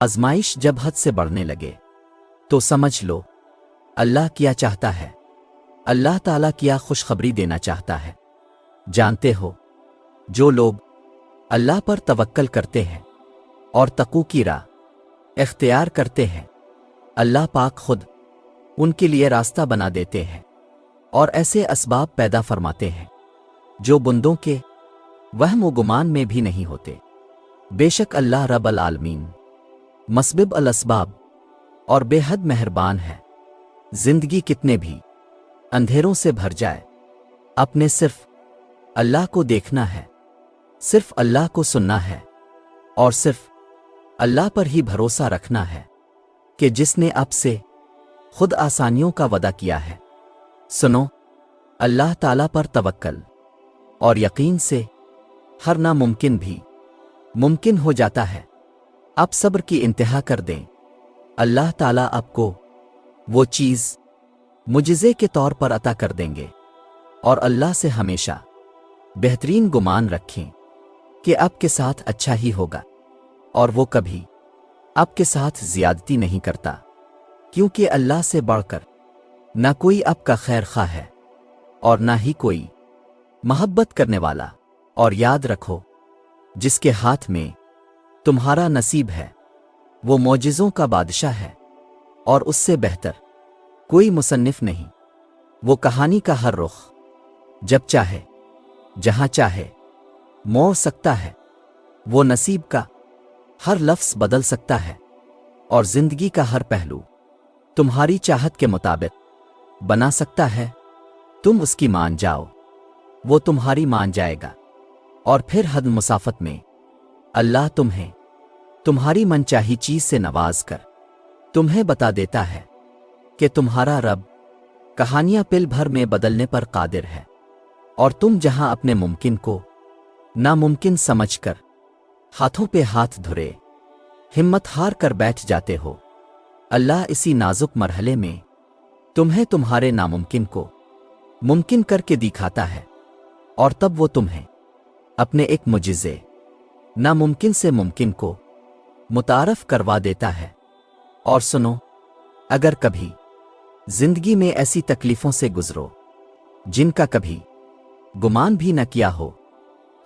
आजमाइश जब हद से बढ़ने लगे तो समझ लो अल्लाह क्या चाहता है। अल्लाह ताला क्या खुशखबरी देना चाहता है। जानते हो, जो लोग अल्लाह पर तवक्कल करते हैं और तक़ू की राह इख्तियार करते हैं, अल्लाह पाक खुद उनके लिए रास्ता बना देते हैं और ऐसे असबाब पैदा फरमाते हैं जो बंदों के वहम व गुमान में भी नहीं होते। बेशक अल्लाह रब्बुल आलमीन मस्बिब अल असबाब और बेहद मेहरबान है। जिंदगी कितने भी अंधेरों से भर जाए, अपने सिर्फ अल्लाह को देखना है, सिर्फ अल्लाह को सुनना है और सिर्फ अल्लाह पर ही भरोसा रखना है कि जिसने अब से खुद आसानियों का वादा किया है। सुनो, अल्लाह ताला पर तवक्कल और यकीन से हर नामुमकिन भी मुमकिन हो जाता है। आप सब्र की इंतहा कर दें, अल्लाह ताला आपको वो चीज़ मुजिज़े के तौर पर अता कर देंगे। और अल्लाह से हमेशा बेहतरीन गुमान रखें कि आपके साथ अच्छा ही होगा और वो कभी आपके साथ ज़्यादती नहीं करता, क्योंकि अल्लाह से बढ़कर ना कोई आपका खैर खा है और ना ही कोई मोहब्बत करने वाला। और याद रखो, जिसके हाथ में तुम्हारा नसीब है वो मौजिज़ों का बादशाह है और उससे बेहतर कोई मुसन्निफ नहीं। वो कहानी का हर रुख जब चाहे जहां चाहे मोड़ सकता है। वो नसीब का हर लफ्ज़ बदल सकता है और जिंदगी का हर पहलू तुम्हारी चाहत के मुताबिक बना सकता है। तुम उसकी मान जाओ, वो तुम्हारी मान जाएगा और फिर हद मुसाफत में अल्लाह तुम्हें तुम्हारी मनचाही चीज से नवाज कर तुम्हें बता देता है कि तुम्हारा रब कहानियां पिल भर में बदलने पर कादिर है। और तुम जहां अपने मुमकिन को नामुमकिन समझकर हाथों पे हाथ धरे हिम्मत हार कर बैठ जाते हो, अल्लाह इसी नाजुक मरहले में तुम्हें तुम्हारे नामुमकिन को मुमकिन करके दिखाता है और तब वो तुम्हें अपने एक मुजिज़े नामुमकिन से मुमकिन को मुतारफ करवा देता है। और सुनो, अगर कभी जिंदगी में ऐसी तकलीफों से गुजरो जिनका कभी गुमान भी न किया हो,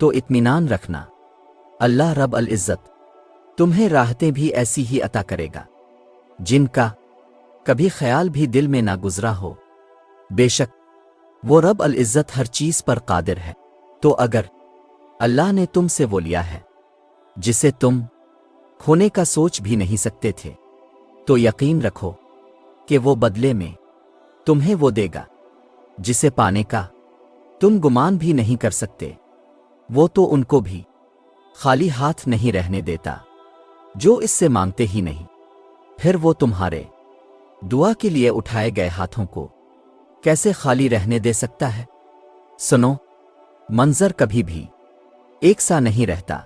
तो इत्मीनान रखना, अल्लाह रब्बुल इज़्ज़त तुम्हें राहतें भी ऐसी ही अता करेगा जिनका कभी ख्याल भी दिल में ना गुजरा हो। बेशक वो रब्बुल इज़्ज़त हर चीज पर कादिर है। तो अगर अल्लाह ने तुमसे वो लिया है जिसे तुम खोने का सोच भी नहीं सकते थे, तो यकीन रखो कि वो बदले में तुम्हें वो देगा जिसे पाने का तुम गुमान भी नहीं कर सकते। वो तो उनको भी खाली हाथ नहीं रहने देता जो इससे मांगते ही नहीं। फिर वो तुम्हारे दुआ के लिए उठाए गए हाथों को कैसे खाली रहने दे सकता है। सुनो, मंजर कभी भी एक सा नहीं रहता,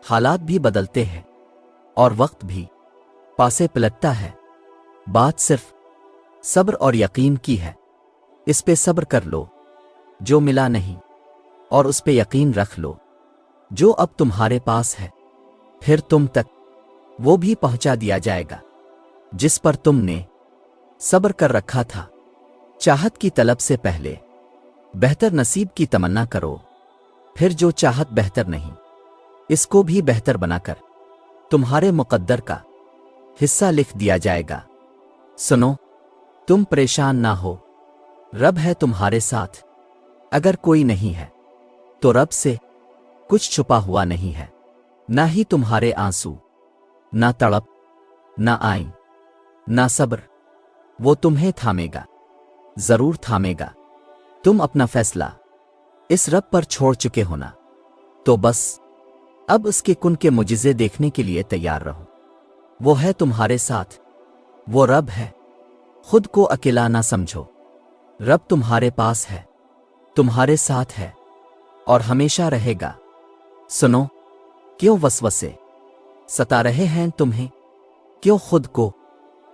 हालात भी बदलते हैं और वक्त भी पासे पलटता है। बात सिर्फ सब्र और यकीन की है। इस पे सब्र कर लो जो मिला नहीं, और उस पे यकीन रख लो जो अब तुम्हारे पास है। फिर तुम तक वो भी पहुंचा दिया जाएगा जिस पर तुमने सब्र कर रखा था। चाहत की तलब से पहले बेहतर नसीब की तमन्ना करो, फिर जो चाहत बेहतर नहीं, इसको भी बेहतर बनाकर तुम्हारे मुकद्दर का हिस्सा लिख दिया जाएगा। सुनो, तुम परेशान ना हो, रब है तुम्हारे साथ। अगर कोई नहीं है तो रब से कुछ छुपा हुआ नहीं है। ना ही तुम्हारे आंसू, ना तड़प, ना आईं, ना सब्र, वो तुम्हें थामेगा, जरूर थामेगा। तुम अपना फैसला इस रब पर छोड़ चुके हो ना, तो बस अब उसके कुन के मुजिज़े देखने के लिए तैयार रहो। वो है तुम्हारे साथ, वो रब है। खुद को अकेला ना समझो, रब तुम्हारे पास है, तुम्हारे साथ है और हमेशा रहेगा। सुनो, क्यों वसवसे सता रहे हैं तुम्हें? क्यों खुद को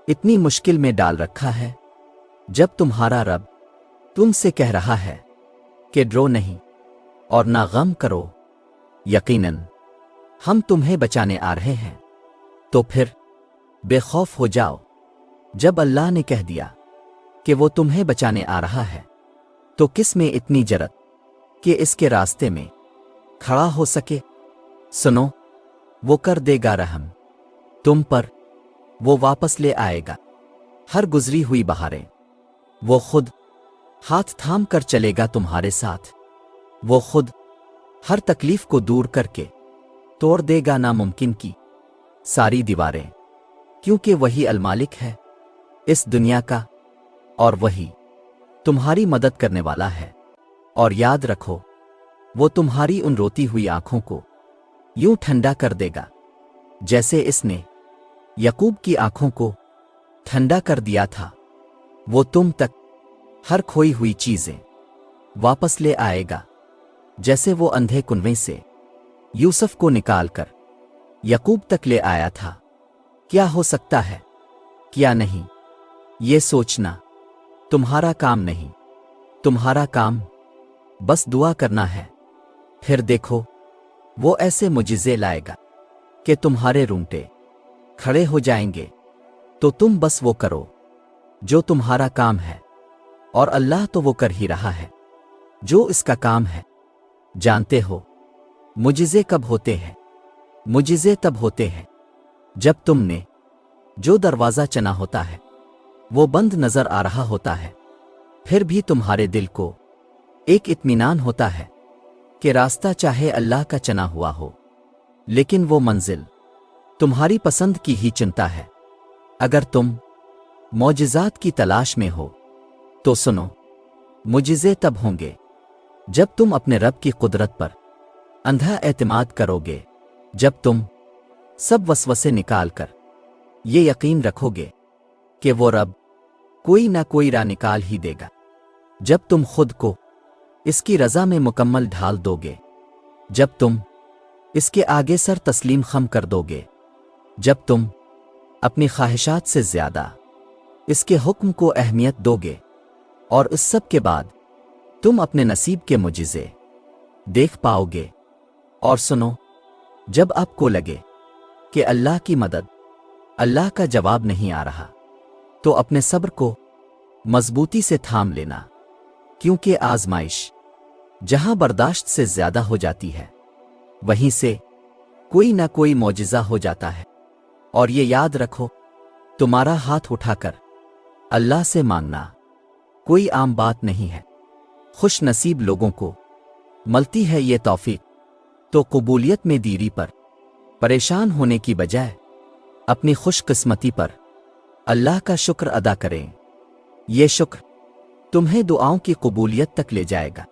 इतनी मुश्किल में डाल रखा है, जब तुम्हारा रब तुमसे कह रहा है कि डरो नहीं और ना गम करो, यकीनन हम तुम्हें बचाने आ रहे हैं تو پھر بے خوف ہو جاؤ جب اللہ نے کہہ دیا کہ وہ تمہیں بچانے آ رہا ہے، تو کس میں اتنی جرت کہ اس کے راستے میں کھڑا ہو سکے؟ سنو، وہ کر دے گا رحم تم پر، وہ واپس لے آئے گا ہر گزری ہوئی بہاریں، وہ خود ہاتھ تھام کر چلے گا تمہارے ساتھ، وہ خود ہر تکلیف کو دور کر کے توڑ دے گا ناممکن کی ساری دیواریں، کیونکہ وہی المالک ہے اس دنیا کا، اور وہی تمہاری مدد کرنے والا ہے۔ اور یاد رکھو، وہ تمہاری ان روتی ہوئی آنکھوں کو یوں ٹھنڈا کر دے گا جیسے اس نے یعقوب کی آنکھوں کو ٹھنڈا کر دیا تھا۔ وہ تم تک ہر کھوئی ہوئی چیزیں واپس لے آئے گا، جیسے وہ اندھے کنویں سے یوسف کو نکال کر یعقوب تک لے آیا تھا۔ کیا ہو سکتا ہے، کیا نہیں، یہ سوچنا تمہارا کام نہیں، تمہارا کام بس دعا کرنا ہے۔ پھر دیکھو، وہ ایسے معجزے لائے گا کہ تمہارے رونگٹے کھڑے ہو جائیں گے۔ تو تم بس وہ کرو جو تمہارا کام ہے، اور اللہ تو وہ کر ہی رہا ہے جو اس کا کام ہے۔ جانتے ہو معجزے کب ہوتے ہیں؟ معجزے تب ہوتے ہیں جب تم نے جو دروازہ چنا ہوتا ہے وہ بند نظر آ رہا ہوتا ہے، پھر بھی تمہارے دل کو ایک اطمینان ہوتا ہے کہ راستہ چاہے اللہ کا چنا ہوا ہو، لیکن وہ منزل تمہاری پسند کی ہی چنتا ہے۔ اگر تم معجزات کی تلاش میں ہو تو سنو، معجزے تب ہوں گے جب تم اپنے رب کی قدرت پر اندھا اعتماد کرو گے، جب تم سب وسوسے نکال کر یہ یقین رکھو گے کہ وہ رب کوئی نہ کوئی راہ نکال ہی دے گا، جب تم خود کو اس کی رضا میں مکمل ڈھال دو گے، جب تم اس کے آگے سر تسلیم خم کر دو گے، جب تم اپنی خواہشات سے زیادہ اس کے حکم کو اہمیت دو گے، اور اس سب کے بعد تم اپنے نصیب کے معجزے دیکھ پاؤ گے۔ اور سنو، جب آپ کو لگے کہ اللہ کی مدد، اللہ کا جواب نہیں آ رہا، تو اپنے صبر کو مضبوطی سے تھام لینا، کیونکہ آزمائش جہاں برداشت سے زیادہ ہو جاتی ہے، وہیں سے کوئی نہ کوئی معجزہ ہو جاتا ہے۔ اور یہ یاد رکھو، تمہارا ہاتھ اٹھا کر اللہ سے مانگنا کوئی عام بات نہیں ہے۔ خوش نصیب لوگوں کو ملتی ہے یہ توفیق، تو قبولیت میں دیری پر پریشان ہونے کی بجائے اپنی خوش قسمتی پر اللہ کا شکر ادا کریں۔ یہ شکر تمہیں دعاؤں کی قبولیت تک لے جائے گا۔